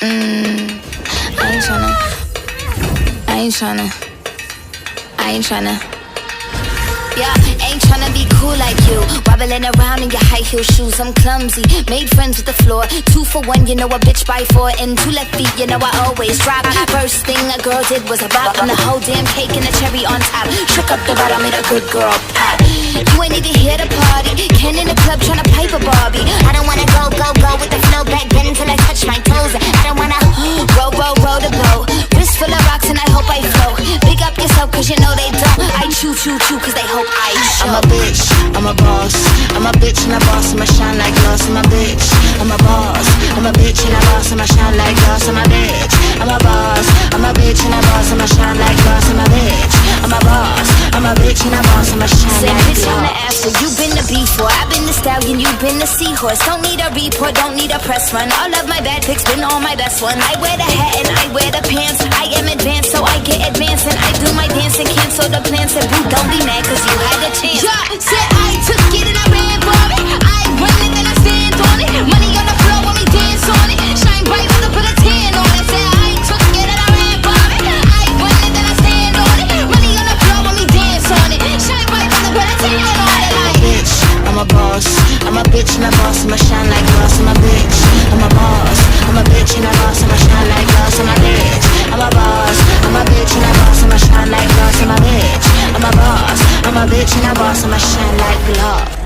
I ain't tryna. Yeah, ain't tryna be cool like you. Wobbling around in your high heel shoes, I'm clumsy. Made friends with the floor. 2 for 1, you know a bitch by 4. And 2 left feet, you know I always drop. First thing a girl did was a bop on the whole damn cake and the cherry on top. Shook up the bottom, made a good girl pop. You ain't even here to party. Ken in the club tryna pipe a Barbie. I don't wanna go with the flow back then until I touch my toes. I don't wanna row the boat. Wrist full of rocks and I hope I float. Big up yourself cause you know they don't. I chew cause they hope I show. I'm a bitch, I'm a boss. I'm a bitch and a boss, I'ma shine like glass. I'm a bitch, I'm a boss. I'm a bitch and a boss, I'ma shine like glass. I'm a bitch, I'm a boss. I'm a bitch and a boss, I'ma shine like glass. I'm a bitch, I'm a boss. I'm a bitch and a boss, I'ma shine like glass. Bitch, I'm the after, you been the before. I've been the stallion, you been the seahorse. Don't need a report, don't need a press run. All of my bad pics been all my best one. I wear the hat and I wear the pants. I am advanced, so I get advanced. And I do my dance and cancel the plans. And boo, don't be mad cause you had a chance. Yeah, said I took it and I ran for it. I run it then I stand on it. Money on the floor when we dance on it. Shine bright when I put a tan on it. Said I took it and I ran for it. I run it then I stand on it. Money on the floor when we dance on it. Shine bright when I put a tan on it. Like bitch, I'm a boss. I'm a bitch and a boss, I'ma shine like glass. I'm a bitch, I'm a boss. I'm a bitch and a boss, I'ma shine like glass. I'm a bitch, I'm a boss. I'm a bitch and a boss, I'ma shine like glass. I'm a bitch, I'm a boss. I'm a bitch and a boss, I'ma shine like glass.